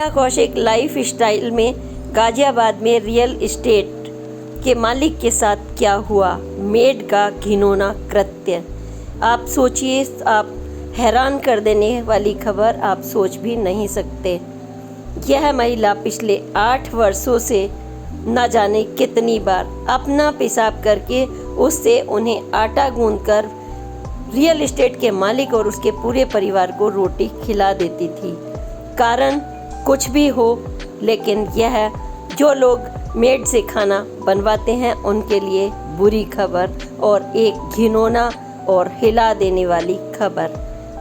Kaushik life style में गाजियाबाद में real estate के मालिक के साथ क्या हुआ, मेड का घिनौना कृत्य। आप सोचिए, आप हैरान कर देने वाली खबर आप सोच भी नहीं सकते। यह महिला पिछले 8 वर्षों से न जाने कितनी बार अपना पेशाब करके उससे उन्हें आटा गूंथकर रियल एस्टेट के मालिक और उसके पूरे परिवार को रोटी खिला देती थी। कारण कुछ भी हो, लेकिन यह जो लोग मेड से खाना बनवाते हैं उनके लिए बुरी खबर और एक घिनौना और हिला देने वाली खबर।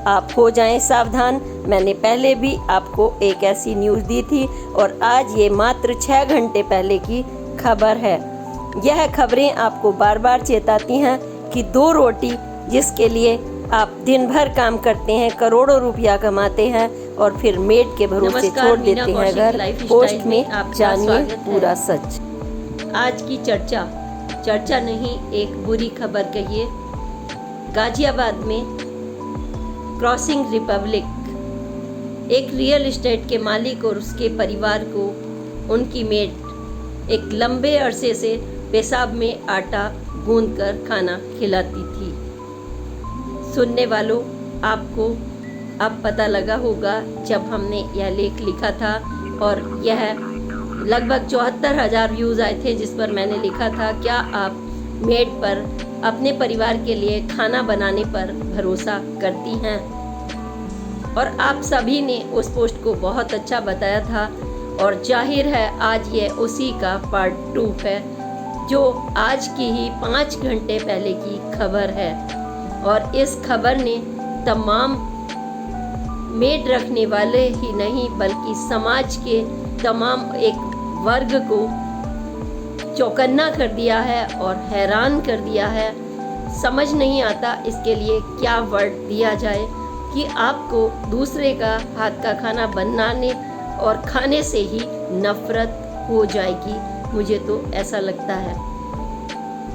आप हो जाएं सावधान। मैंने पहले भी आपको एक ऐसी न्यूज़ दी थी और आज ये मात्र 6 घंटे पहले की खबर है। यह खबरें आपको बार बार चेताती हैं कि 2 रोटी जिसके लिए आप दिन भर काम करते हैं, करोड़ों रुपया कमाते हैं और फिर मेड के भरोसे छोड़ देते हैं घर। पोस्ट में आप जानिए पूरा सच। आज की चर्चा नहीं, एक बुरी खबर कहिए। गाजियाबाद में क्रॉसिंग रिपब्लिक एक रियल एस्टेट के मालिक और उसके परिवार को उनकी मेड एक लंबे अरसे से पेशाब में आटा गूंथकर खाना खिलाती थी। सुनने वालों, आपको अब पता लगा होगा जब हमने यह लेख लिखा था और यह लगभग 74,000 व्यूज़ आए थे, जिस पर मैंने लिखा था, क्या आप मेड पर अपने परिवार के लिए खाना बनाने पर भरोसा करती हैं। और आप सभी ने उस पोस्ट को बहुत अच्छा बताया था और जाहिर है आज ये उसी का पार्ट 2 है, जो आज की ही 5 घंटे पहले की खबर है। और इस खबर ने तमाम मेड रखने वाले ही नहीं बल्कि समाज के तमाम एक वर्ग को चौकन्ना कर दिया है और हैरान कर दिया है। समझ नहीं आता इसके लिए क्या वर्ड दिया जाए कि आपको दूसरे का हाथ का खाना बनाने और खाने से ही नफरत हो जाएगी। मुझे तो ऐसा लगता है।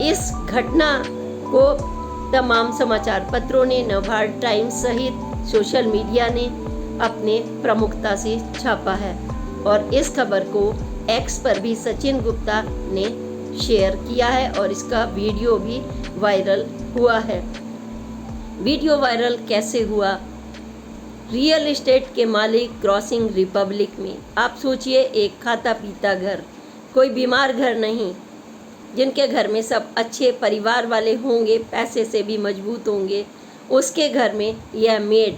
इस घटना को तमाम समाचार पत्रों ने, नवभारत टाइम्स सहित सोशल मीडिया ने अपने प्रमुखता से छापा है और इस खबर को एक्स पर भी सचिन गुप्ता ने शेयर किया है और इसका वीडियो भी वायरल हुआ है। वीडियो वायरल कैसे हुआ? रियल एस्टेट के मालिक क्रॉसिंग रिपब्लिक में, आप सोचिए, एक खाता पीता घर, कोई बीमार घर नहीं, जिनके घर में सब अच्छे परिवार वाले होंगे, पैसे से भी मजबूत होंगे, उसके घर में यह मेड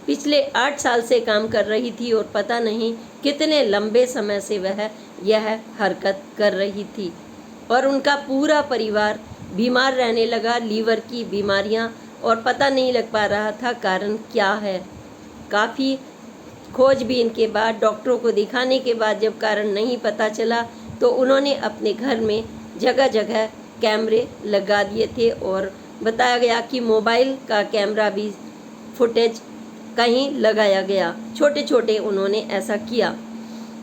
पिछले 8 साल से काम कर रही थी और पता नहीं कितने लंबे समय से वह यह हरकत कर रही थी और उनका पूरा परिवार बीमार रहने लगा, लीवर की बीमारियां, और पता नहीं लग पा रहा था कारण क्या है। काफ़ी खोजबीन के बाद, डॉक्टरों को दिखाने के बाद जब कारण नहीं पता चला तो उन्होंने अपने घर में जगह जगह कैमरे लगा दिए थे और बताया गया कि मोबाइल का कैमरा भी फुटेज कहीं लगाया गया। छोटे छोटे उन्होंने ऐसा किया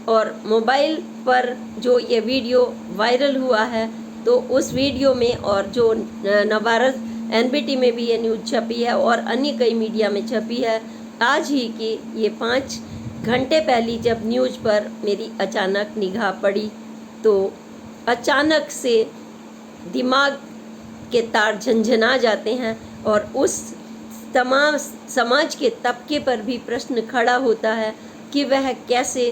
और मोबाइल पर जो ये वीडियो वायरल हुआ है तो उस वीडियो में, और जो नवभारत NBT में भी ये न्यूज़ छपी है और अन्य कई मीडिया में छपी है आज ही की, ये 5 घंटे पहली जब न्यूज़ पर मेरी अचानक निगाह पड़ी तो अचानक से दिमाग के तार झंझना जाते हैं और उस तमाम समाज के तबके पर भी प्रश्न खड़ा होता है कि वह कैसे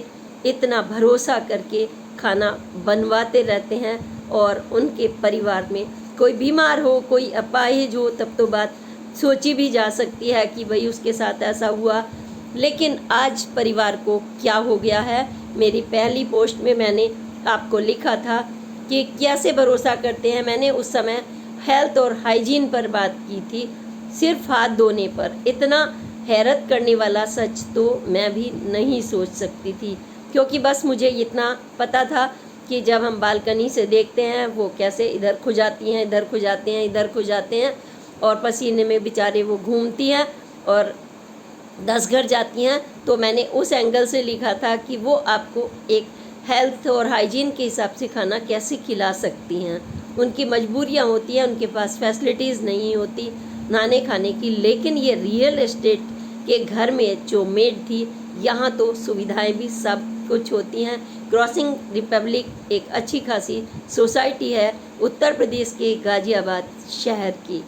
इतना भरोसा करके खाना बनवाते रहते हैं और उनके परिवार में कोई बीमार हो, कोई अपाहिज हो, तब तो बात सोची भी जा सकती है कि भाई उसके साथ ऐसा हुआ। लेकिन आज परिवार को क्या हो गया है, मेरी पहली पोस्ट में मैंने आपको लिखा था कि कैसे भरोसा करते हैं। मैंने उस समय हेल्थ और हाइजीन पर बात की थी, सिर्फ हाथ धोने पर। इतना हैरत करने वाला सच तो मैं भी नहीं सोच सकती थी, क्योंकि बस मुझे इतना पता था कि जब हम बालकनी से देखते हैं वो कैसे इधर खुजाती हैं, इधर खुजाते हैं, इधर खुजाते हैं और पसीने में बेचारे वो घूमती हैं और 10 घर जाती हैं। तो मैंने उस एंगल से लिखा था कि वो आपको एक हेल्थ और हाइजीन के हिसाब से खाना कैसे खिला सकती हैं। उनकी मजबूरियां होती हैं, उनके पास फैसिलिटीज़ नहीं होती नहाने खाने की। लेकिन ये रियल एस्टेट के घर में जो मेड थी, यहाँ तो सुविधाएं भी सब कुछ होती हैं। क्रॉसिंग रिपब्लिक एक अच्छी खासी सोसाइटी है उत्तर प्रदेश के गाजियाबाद शहर की।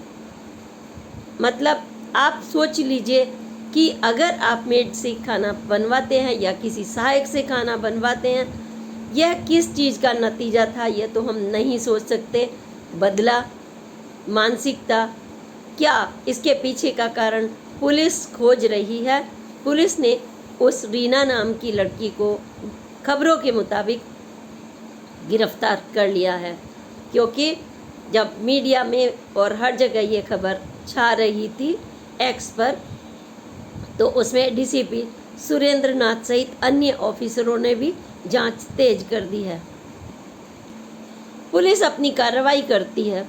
मतलब आप सोच लीजिए कि अगर आप मेड से खाना बनवाते हैं या किसी सहायक से खाना बनवाते हैं, यह किस चीज़ का नतीजा था यह तो हम नहीं सोच सकते। बदला, मानसिकता, क्या इसके पीछे का कारण पुलिस खोज रही है। पुलिस ने उस रीना नाम की लड़की को खबरों के मुताबिक गिरफ्तार कर लिया है, क्योंकि जब मीडिया में और हर जगह ये खबर छा रही थी एक्स पर, तो उसमें डीसीपी सुरेंद्र नाथ सहित अन्य ऑफिसरों ने भी जांच तेज कर दी है। पुलिस अपनी कार्रवाई करती है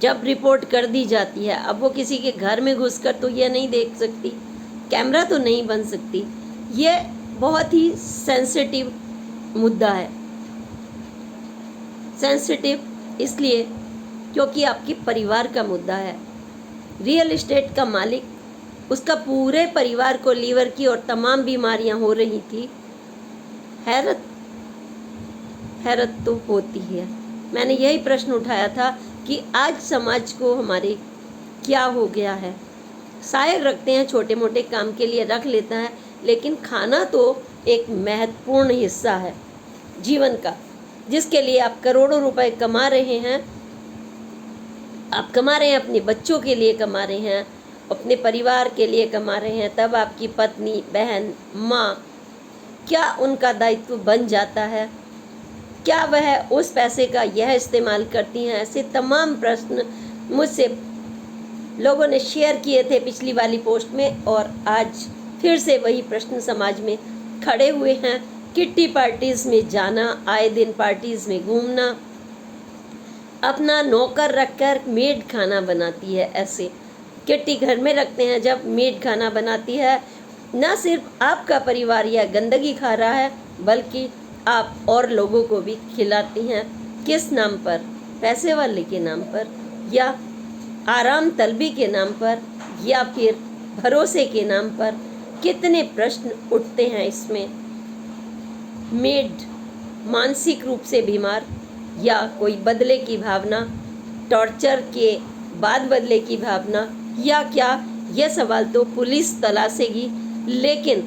जब रिपोर्ट कर दी जाती है। अब वो किसी के घर में घुसकर तो ये नहीं देख सकती, कैमरा तो नहीं बन सकती। ये बहुत ही सेंसिटिव मुद्दा है। सेंसिटिव इसलिए क्योंकि आपके परिवार का मुद्दा है। रियल एस्टेट का मालिक, उसका पूरे परिवार को लीवर की और तमाम बीमारियां हो रही थी। हैरत तो होती है। मैंने यही प्रश्न उठाया था कि आज समाज को हमारे क्या हो गया है। शायद रखते हैं, छोटे मोटे काम के लिए रख लेता है, लेकिन खाना तो एक महत्वपूर्ण हिस्सा है जीवन का, जिसके लिए आप करोड़ों रुपए कमा रहे हैं। आप कमा रहे हैं, अपने बच्चों के लिए कमा रहे हैं, अपने परिवार के लिए कमा रहे हैं। तब आपकी पत्नी, बहन, माँ, क्या उनका दायित्व बन जाता है? क्या वह उस पैसे का यह इस्तेमाल करती हैं? ऐसे तमाम प्रश्न मुझसे लोगों ने शेयर किए थे पिछली वाली पोस्ट में, और आज फिर से वही प्रश्न समाज में खड़े हुए हैं। किट्टी पार्टीज में जाना, आए दिन पार्टीज में घूमना, अपना नौकर रखकर मेड खाना बनाती है। ऐसे किट्टी घर में रखते हैं जब मेड खाना बनाती है। न सिर्फ आपका परिवार यह गंदगी खा रहा है, बल्कि आप और लोगों को भी खिलाती हैं। किस नाम पर? पैसे वाले के नाम पर, या आराम तलबी के नाम पर, या फिर भरोसे के नाम पर? कितने प्रश्न उठते हैं इसमें। मेड मानसिक रूप से बीमार, या कोई बदले की भावना, टॉर्चर के बाद बदले की भावना, या क्या? यह सवाल तो पुलिस तलाशेगी। लेकिन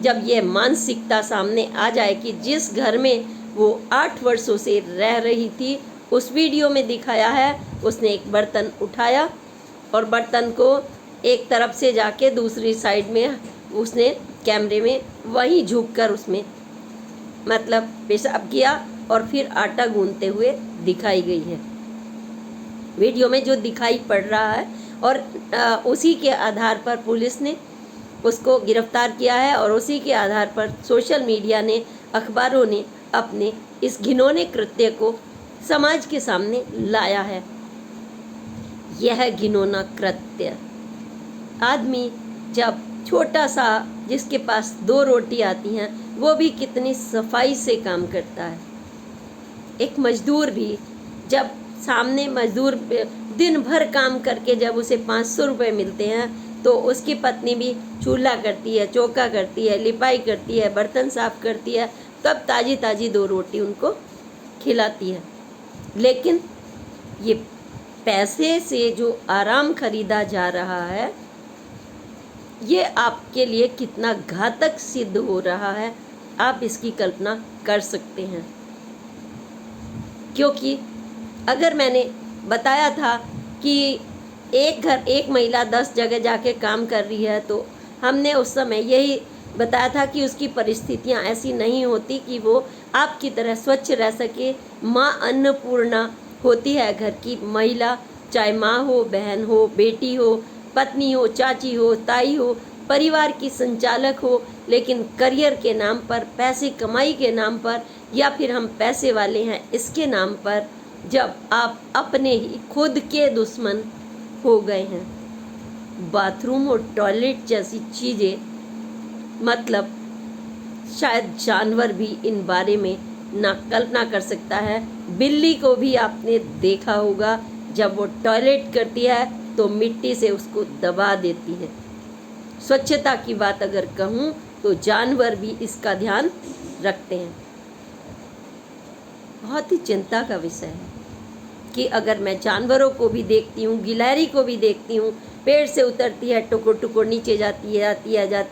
जब यह मानसिकता सामने आ जाए कि जिस घर में वो 8 वर्षों से रह रही थी, उस वीडियो में दिखाया है उसने एक बर्तन उठाया और बर्तन को एक तरफ से जाके दूसरी साइड में उसने कैमरे में वहीं झुककर उसमें मतलब पेशाब किया और फिर आटा गूंथते हुए दिखाई गई है वीडियो में, जो दिखाई पड़ रहा है। और उसी के आधार पर पुलिस ने उसको गिरफ्तार किया है, और उसी के आधार पर सोशल मीडिया ने, अखबारों ने अपने इस घिनौने कृत्य को समाज के सामने लाया है। यह घिनौना कृत्य, आदमी जब छोटा सा, जिसके पास 2 रोटी आती हैं, वो भी कितनी सफाई से काम करता है। एक मजदूर भी जब सामने मजदूर दिन भर काम करके जब उसे 500 रुपये मिलते हैं, तो उसकी पत्नी भी चूल्हा करती है, चौका करती है, लिपाई करती है, बर्तन साफ करती है, तब ताज़ी ताज़ी 2 रोटी उनको खिलाती है। लेकिन ये पैसे से जो आराम खरीदा जा रहा है, ये आपके लिए कितना घातक सिद्ध हो रहा है, आप इसकी कल्पना कर सकते हैं। क्योंकि अगर मैंने बताया था कि एक महिला 10 जगह जाके काम कर रही है, तो हमने उस समय यही बताया था कि उसकी परिस्थितियां ऐसी नहीं होती कि वो आपकी तरह स्वच्छ रह सके। माँ अन्नपूर्णा होती है घर की महिला, चाहे माँ हो, बहन हो, बेटी हो, पत्नी हो, चाची हो, ताई हो, परिवार की संचालक हो। लेकिन करियर के नाम पर, पैसे कमाई के नाम पर, या फिर हम पैसे वाले हैं इसके नाम पर, जब आप अपने ही खुद के दुश्मन हो गए हैं। बाथरूम और टॉयलेट जैसी चीज़ें, मतलब शायद जानवर भी इन बारे में ना कल्पना कर सकता है। बिल्ली को भी आपने देखा होगा, जब वो टॉयलेट करती है तो मिट्टी से उसको दबा देती है। स्वच्छता की बात अगर कहूँ तो जानवर भी इसका ध्यान रखते हैं। बहुत ही चिंता का विषय है कि अगर मैं जानवरों को भी देखती हूँ, गिलहरी को भी देखती हूँ, पेड़ से उतरती है, टुकुर टुकुर नीचे जाती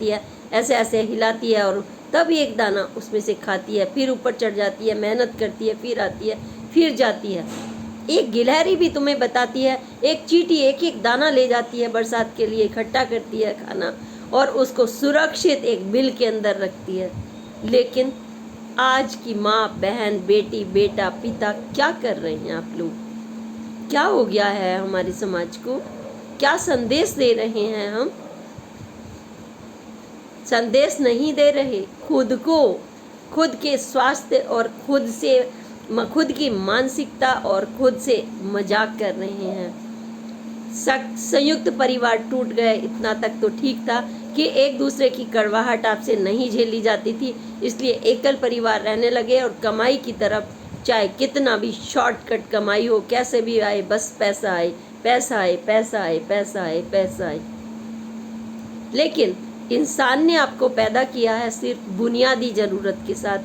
है, ऐसे ऐसे हिलाती है और तब एक दाना उसमें से खाती है, फिर ऊपर चढ़ जाती है, मेहनत करती है, फिर आती है, फिर जाती है। एक गिलहरी भी तुम्हें बताती है, एक चींटी एक एक दाना ले जाती है, बरसात के लिए इकट्ठा करती है खाना और उसको सुरक्षित एक बिल के अंदर रखती है। लेकिन आज की माँ, बहन, बेटी, बेटा, पिता क्या कर रहे हैं आप लोग? क्या हो गया है हमारे समाज को? क्या संदेश दे रहे हैं हम? संदेश नहीं दे रहे, खुद को, खुद के स्वास्थ्य और खुद की मानसिकता और खुद से मजाक कर रहे हैं। संयुक्त परिवार टूट गए, इतना तक तो ठीक था कि एक दूसरे की कड़वाहट आपसे नहीं झेली जाती थी, इसलिए एकल परिवार रहने लगे और कमाई की तरफ, चाहे कितना भी शॉर्टकट कमाई हो, कैसे भी आए, बस पैसा आए, पैसा आए, पैसा आए, पैसा आए, पैसा आए। लेकिन इंसान ने आपको पैदा किया है सिर्फ बुनियादी ज़रूरत के साथ,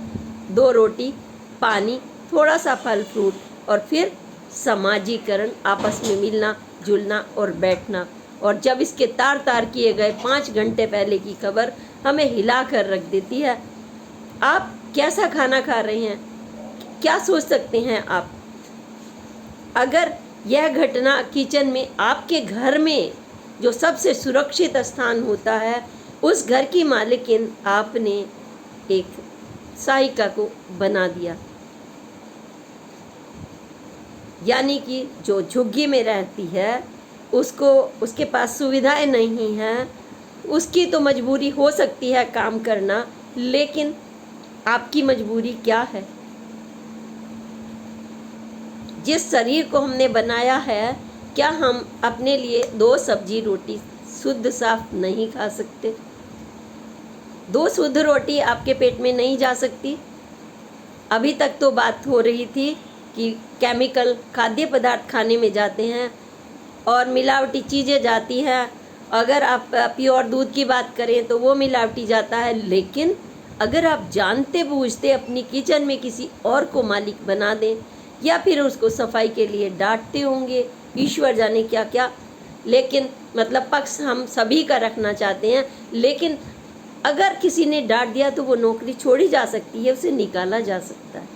2 रोटी, पानी, थोड़ा सा फल फ्रूट और फिर समाजीकरण, आपस में मिलना जुलना और बैठना। और जब इसके तार किए गए 5 घंटे पहले की खबर हमें हिला कर रख देती है। आप कैसा खाना खा रहे हैं, क्या सोच सकते हैं आप? अगर यह घटना किचन में, आपके घर में जो सबसे सुरक्षित स्थान होता है, उस घर की मालिकिन आपने एक सहायिका को बना दिया, यानी कि जो झुग्गी में रहती है उसको, उसके पास सुविधाएं नहीं हैं, उसकी तो मजबूरी हो सकती है काम करना, लेकिन आपकी मजबूरी क्या है? जिस शरीर को हमने बनाया है, क्या हम अपने लिए 2 सब्जी रोटी शुद्ध साफ नहीं खा सकते? 2 शुद्ध रोटी आपके पेट में नहीं जा सकती? अभी तक तो बात हो रही थी कि केमिकल खाद्य पदार्थ खाने में जाते हैं और मिलावटी चीज़ें जाती हैं। अगर आप प्योर दूध की बात करें तो वो मिलावटी जाता है। लेकिन अगर आप जानते बूझते अपनी किचन में किसी और को मालिक बना दें या फिर उसको सफाई के लिए डांटते होंगे, ईश्वर जाने क्या क्या, लेकिन मतलब पक्ष हम सभी का रखना चाहते हैं। लेकिन अगर किसी ने डांट दिया तो वो नौकरी छोड़ी जा सकती है, उसे निकाला जा सकता है,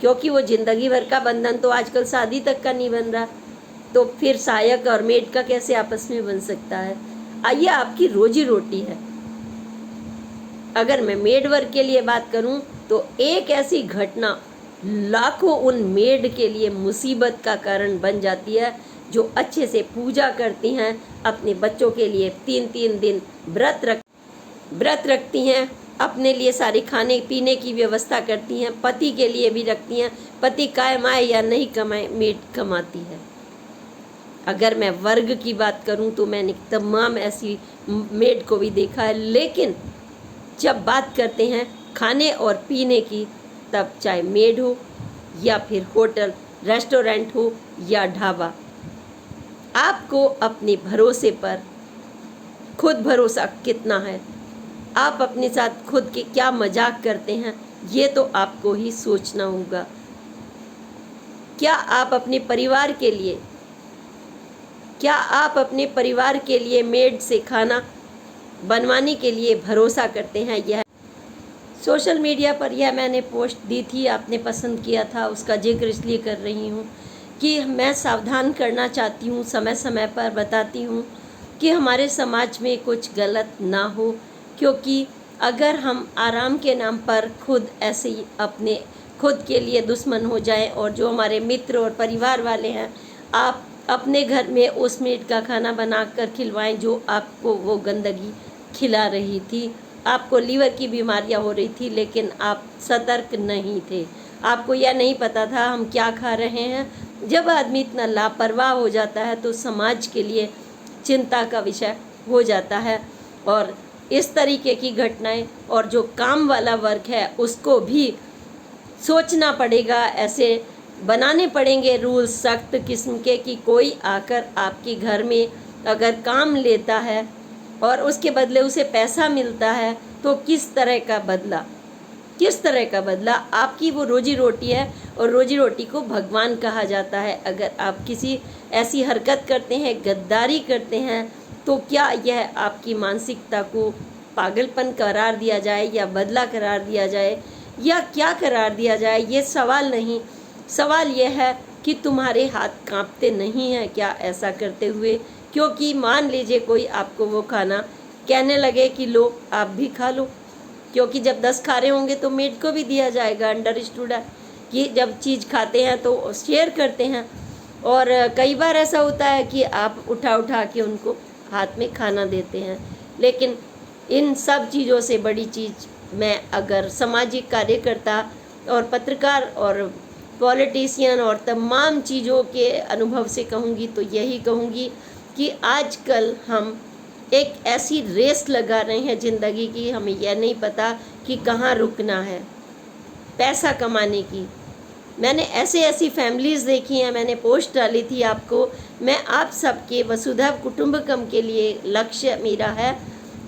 क्योंकि वो ज़िंदगी भर का बंधन तो आजकल शादी तक का नहीं बन रहा, तो फिर सहायक और मेड का कैसे आपस में बन सकता है? आइए, आपकी रोजी रोटी है। अगर मैं मेड वर्क के लिए बात करूं तो एक ऐसी घटना लाखों उन मेड के लिए मुसीबत का कारण बन जाती है जो अच्छे से पूजा करती हैं, अपने बच्चों के लिए 3-3 दिन व्रत रखती हैं, अपने लिए सारे खाने पीने की व्यवस्था करती हैं, पति के लिए भी रखती हैं। पति कमाए या नहीं कमाए, मेड कमाती है। अगर मैं वर्ग की बात करूं तो मैंने तमाम ऐसी मेड को भी देखा है, लेकिन जब बात करते हैं खाने और पीने की, तब चाहे मेड हो या फिर होटल रेस्टोरेंट हो या ढाबा, आपको अपने भरोसे पर खुद भरोसा कितना है, आप अपने साथ खुद के क्या मजाक करते हैं, ये तो आपको ही सोचना होगा। क्या आप अपने परिवार के लिए मेड से खाना बनवाने के लिए भरोसा करते हैं? यह सोशल मीडिया पर यह मैंने पोस्ट दी थी, आपने पसंद किया था, उसका जिक्र इसलिए कर रही हूँ कि मैं सावधान करना चाहती हूँ, समय समय पर बताती हूँ कि हमारे समाज में कुछ गलत ना हो। क्योंकि अगर हम आराम के नाम पर खुद ऐसे ही अपने खुद के लिए दुश्मन हो जाएं, और जो हमारे मित्र और परिवार वाले हैं, आप अपने घर में उस मेड का खाना बनाकर खिलवाएं जो आपको वो गंदगी खिला रही थी, आपको लीवर की बीमारियां हो रही थी, लेकिन आप सतर्क नहीं थे, आपको यह नहीं पता था हम क्या खा रहे हैं। जब आदमी इतना लापरवाह हो जाता है तो समाज के लिए चिंता का विषय हो जाता है। और इस तरीके की घटनाएं, और जो काम वाला वर्क है उसको भी सोचना पड़ेगा, ऐसे बनाने पड़ेंगे रूल्स सख्त किस्म के कि कोई आकर आपके घर में अगर काम लेता है और उसके बदले उसे पैसा मिलता है तो किस तरह का बदला, किस तरह का बदला? आपकी वो रोजी रोटी है और रोजी रोटी को भगवान कहा जाता है। अगर आप किसी ऐसी हरकत करते हैं, गद्दारी करते हैं, तो क्या यह आपकी मानसिकता को पागलपन करार दिया जाए या बदला करार दिया जाए या क्या करार दिया जाए? ये सवाल नहीं, सवाल यह है कि तुम्हारे हाथ कांपते नहीं हैं क्या ऐसा करते हुए? क्योंकि मान लीजिए कोई आपको वो खाना कहने लगे कि लो आप भी खा लो, क्योंकि जब 10 खा रहे होंगे तो मेड को भी दिया जाएगा। अंडरस्टूड है कि जब चीज़ खाते हैं तो शेयर करते हैं। और कई बार ऐसा होता है कि आप उठा उठा के उनको हाथ में खाना देते हैं। लेकिन इन सब चीज़ों से बड़ी चीज़ मैं अगर सामाजिक कार्यकर्ता और पत्रकार और पॉलिटिशियन और तमाम चीज़ों के अनुभव से कहूँगी तो यही कहूँगी कि आजकल हम एक ऐसी रेस लगा रहे हैं ज़िंदगी की, हमें यह नहीं पता कि कहाँ रुकना है पैसा कमाने की। मैंने ऐसी फैमिलीज़ देखी हैं, मैंने पोस्ट डाली थी आपको। मैं आप सबके वसुधैव कुटुंबकम के लिए लक्ष्य मेरा है,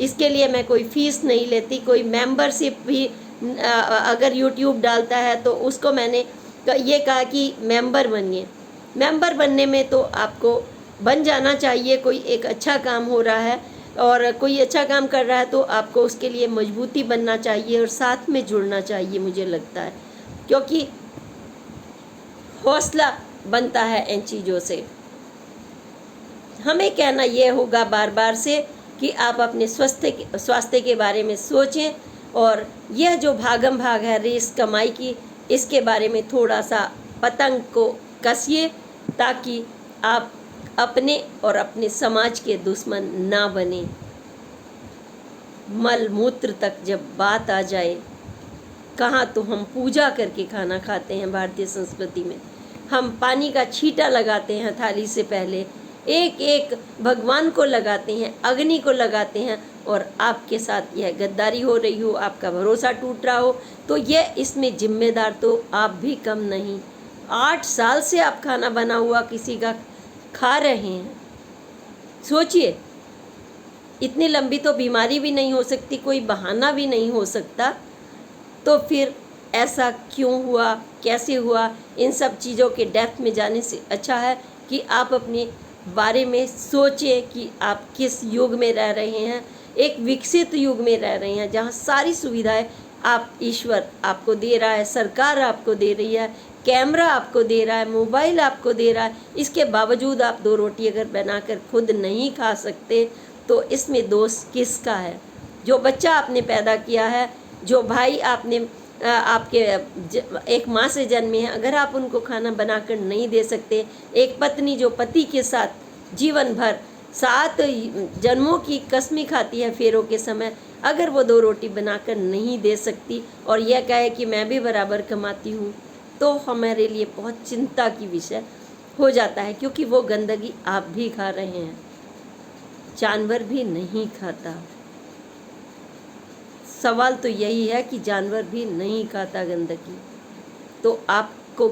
इसके लिए मैं कोई फ़ीस नहीं लेती। कोई मेंबरशिप भी अगर यूट्यूब डालता है तो उसको मैंने ये कहा कि मेंबर बनिए। मेंबर बनने में तो आपको बन जाना चाहिए। कोई एक अच्छा काम हो रहा है और कोई अच्छा काम कर रहा है तो आपको उसके लिए मजबूती बनना चाहिए और साथ में जुड़ना चाहिए, मुझे लगता है, क्योंकि हौसला बनता है इन चीज़ों से। हमें कहना ये होगा बार बार से कि आप अपने स्वास्थ्य के बारे में सोचें और यह जो भागम भाग है रेस कमाई की, इसके बारे में थोड़ा सा पतंग को कसिए ताकि आप अपने और अपने समाज के दुश्मन ना बने। मल मूत्र तक जब बात आ जाए, कहाँ तो हम पूजा करके खाना खाते हैं भारतीय संस्कृति में, हम पानी का छींटा लगाते हैं थाली से पहले, एक एक भगवान को लगाते हैं, अग्नि को लगाते हैं, और आपके साथ यह गद्दारी हो रही हो, आपका भरोसा टूट रहा हो, तो यह इसमें जिम्मेदार तो आप भी कम नहीं। 8 साल से आप खाना बना हुआ किसी का खा रहे हैं। सोचिए, इतनी लंबी तो बीमारी भी नहीं हो सकती, कोई बहाना भी नहीं हो सकता, तो फिर ऐसा क्यों हुआ, कैसे हुआ? इन सब चीज़ों के डेप्थ में जाने से अच्छा है कि आप अपने बारे में सोचें कि आप किस युग में रह रहे हैं। एक विकसित युग में रह रहे हैं जहाँ सारी सुविधाएं आप ईश्वर आपको दे रहा है, सरकार आपको दे रही है, कैमरा आपको दे रहा है, मोबाइल आपको दे रहा है। इसके बावजूद आप 2 रोटी अगर बनाकर खुद नहीं खा सकते तो इसमें दोष किसका है? जो बच्चा आपने पैदा किया है, जो भाई आपने आपके एक माँ से जन्मे हैं, अगर आप उनको खाना बनाकर नहीं दे सकते, एक पत्नी जो पति के साथ जीवन भर 7 जन्मों की कसमें खाती है फेरों के समय, अगर वो 2 रोटी बनाकर नहीं दे सकती और यह कहे कि मैं भी बराबर कमाती हूँ, तो हमारे लिए बहुत चिंता की विषय हो जाता है, क्योंकि वो गंदगी आप भी खा रहे हैं, जानवर भी नहीं खाता। सवाल तो यही है कि जानवर भी नहीं खाता गंदगी, तो आपको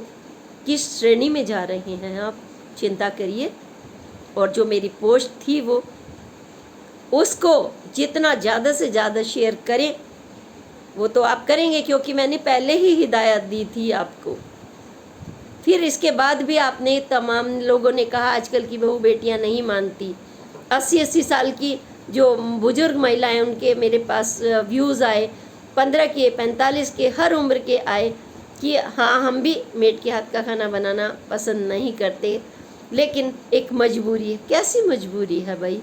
किस श्रेणी में जा रहे हैं आप? चिंता करिए। और जो मेरी पोस्ट थी वो उसको जितना ज़्यादा से ज़्यादा शेयर करें, वो तो आप करेंगे क्योंकि मैंने पहले ही हिदायत दी थी आपको। फिर इसके बाद भी आपने तमाम लोगों ने कहा आजकल की बहू बेटियां नहीं मानती। 80-80 साल की जो बुजुर्ग महिलाएं, उनके मेरे पास व्यूज़ आए, 15 के 45 के हर उम्र के आए कि हाँ हम भी मेड के हाथ का खाना बनाना पसंद नहीं करते, लेकिन एक मजबूरी है। कैसी मजबूरी है भाई?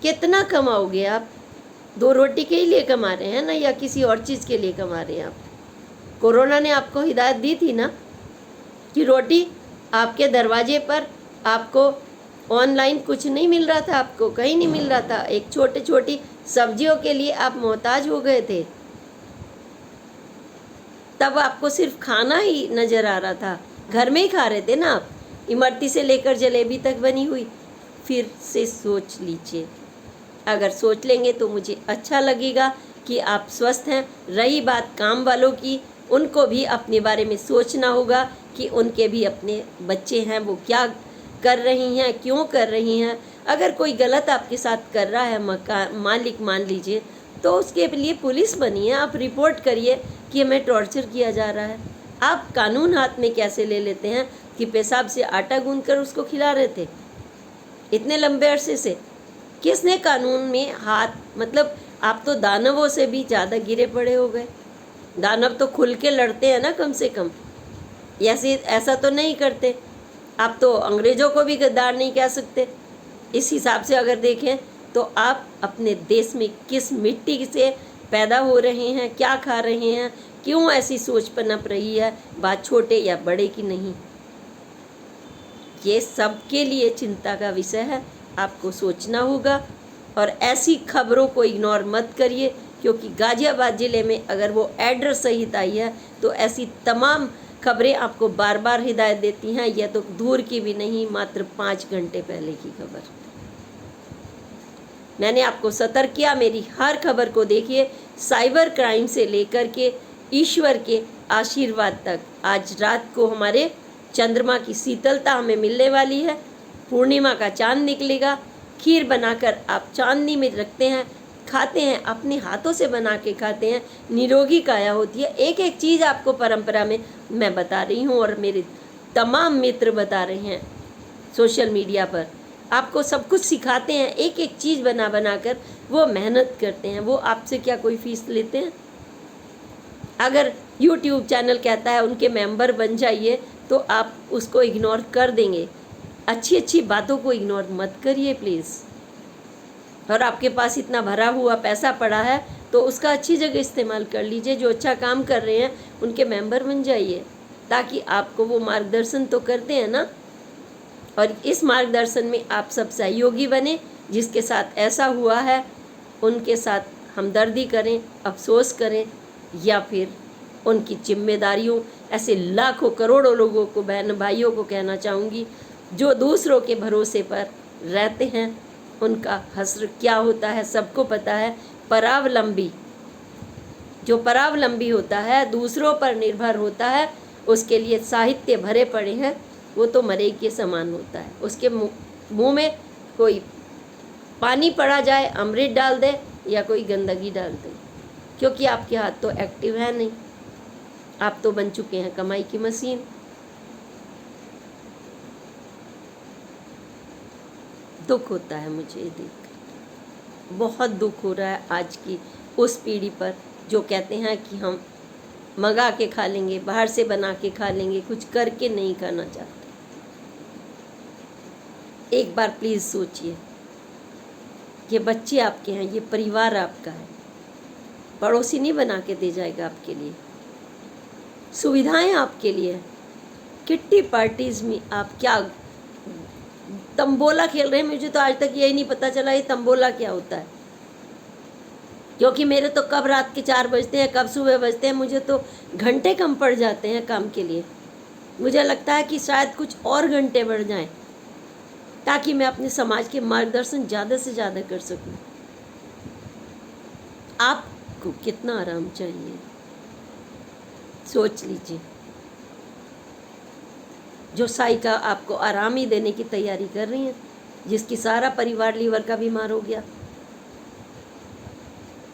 कितना कमाओगे आप? 2 रोटी के लिए कमा रहे हैं ना, या किसी और चीज़ के लिए कमा रहे हैं आप? कोरोना ने आपको हिदायत दी थी ना कि रोटी आपके दरवाजे पर, आपको ऑनलाइन कुछ नहीं मिल रहा था, आपको कहीं नहीं मिल रहा था, एक छोटी सब्जियों के लिए आप मोहताज हो गए थे। तब आपको सिर्फ खाना ही नज़र आ रहा था, घर में ही खा रहे थे ना आप, इमरती से लेकर जलेबी तक बनी हुई। फिर से सोच लीजिए, अगर सोच लेंगे तो मुझे अच्छा लगेगा कि आप स्वस्थ हैं। रही बात काम वालों की, उनको भी अपने बारे में सोचना होगा कि उनके भी अपने बच्चे हैं, वो क्या कर रही हैं, क्यों कर रही हैं। अगर कोई गलत आपके साथ कर रहा है मालिक मान लीजिए, तो उसके लिए पुलिस बनी है, आप रिपोर्ट करिए कि हमें टॉर्चर किया जा रहा है। आप कानून हाथ में कैसे ले लेते हैं कि पेशाब से आटा गूंद कर उसको खिला रहे थे इतने लंबे अरसे से? किसने कानून में हाथ, मतलब आप तो दानवों से भी ज़्यादा गिरे पड़े हो गए। दानव तो खुल के लड़ते हैं ना, कम से कम ऐसा तो नहीं करते। आप तो अंग्रेज़ों को भी गद्दार नहीं कह सकते। इस हिसाब से अगर देखें तो आप अपने देश में किस मिट्टी से पैदा हो रहे हैं, क्या खा रहे हैं, क्यों ऐसी सोच पनप रही है, बात छोटे या बड़े की नहीं। ये सबके लिए चिंता का विषय है, आपको सोचना होगा। और ऐसी खबरों को इग्नोर मत करिए, क्योंकि गाज़ियाबाद ज़िले में अगर वो एड्रेस सहित आई है तो ऐसी तमाम खबरें आपको बार बार हिदायत देती हैं। यह तो दूर की भी नहीं, मात्र 5 घंटे पहले की खबर। मैंने आपको सतर्क किया, मेरी हर खबर को देखिए, साइबर क्राइम से लेकर के ईश्वर के आशीर्वाद तक। आज रात को हमारे चंद्रमा की शीतलता हमें मिलने वाली है, पूर्णिमा का चांद निकलेगा। खीर बनाकर आप चांदनी में रखते हैं, खाते हैं, अपने हाथों से बना के खाते हैं, निरोगी काया होती है। एक एक चीज़ आपको परंपरा में मैं बता रही हूँ और मेरे तमाम मित्र बता रहे हैं सोशल मीडिया पर। आपको सब कुछ सिखाते हैं, एक एक चीज़ बना बना कर वो मेहनत करते हैं। वो आपसे क्या कोई फीस लेते हैं? अगर YouTube चैनल कहता है उनके मेंबर बन जाइए तो आप उसको इग्नोर कर देंगे। अच्छी अच्छी बातों को इग्नोर मत करिए प्लीज़। और आपके पास इतना भरा हुआ पैसा पड़ा है तो उसका अच्छी जगह इस्तेमाल कर लीजिए। जो अच्छा काम कर रहे हैं उनके मेंबर बन जाइए, ताकि आपको वो मार्गदर्शन तो करते हैं ना। और इस मार्गदर्शन में आप सब सहयोगी बने। जिसके साथ ऐसा हुआ है उनके साथ हमदर्दी करें, अफसोस करें, या फिर उनकी जिम्मेदारियों। ऐसे लाखों करोड़ों लोगों को, बहन भाइयों को कहना चाहूँगी जो दूसरों के भरोसे पर रहते हैं, उनका हश्र क्या होता है सबको पता है। परावलंबी, जो परावलंबी होता है, दूसरों पर निर्भर होता है, उसके लिए साहित्य भरे पड़े हैं, वो तो मरे के समान होता है। उसके मुंह में कोई पानी पड़ा जाए, अमृत डाल दे या कोई गंदगी डाल दे, क्योंकि आपके हाथ तो एक्टिव है नहीं। आप तो बन चुके हैं कमाई की मशीन। दुख होता है मुझे ये देखकर, बहुत दुख हो रहा है आज की उस पीढ़ी पर जो कहते हैं कि हम मंगा के खा लेंगे, बाहर से बना के खा लेंगे, कुछ करके नहीं खाना चाहते। एक बार प्लीज़ सोचिए, ये बच्चे आपके हैं, ये परिवार आपका है। पड़ोसी नहीं बना के दे जाएगा आपके लिए, सुविधाएं आपके लिए। किट्टी पार्टीज में आप क्या तंबोला खेल रहे हैं? मुझे तो आज तक यही नहीं पता चला ये तंबोला क्या होता है, क्योंकि मेरे तो कब रात के 4 बजते हैं, कब सुबह बजते हैं, मुझे तो घंटे कम पड़ जाते हैं काम के लिए। मुझे लगता है कि शायद कुछ और घंटे बढ़ जाएं ताकि मैं अपने समाज के मार्गदर्शन ज़्यादा से ज़्यादा कर सकूं। आपको कितना आराम चाहिए, सोच लीजिए। जो साइका आपको आराम ही देने की तैयारी कर रही है, जिसकी सारा परिवार लीवर का बीमार हो गया,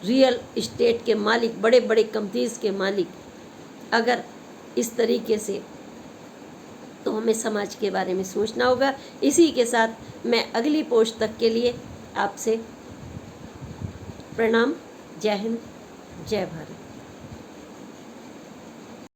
रियल इस्टेट के मालिक, बड़े बड़े कंपनीज के मालिक, अगर इस तरीके से, तो हमें समाज के बारे में सोचना होगा। इसी के साथ मैं अगली पोस्ट तक के लिए आपसे प्रणाम। जय हिंद, जय भारत।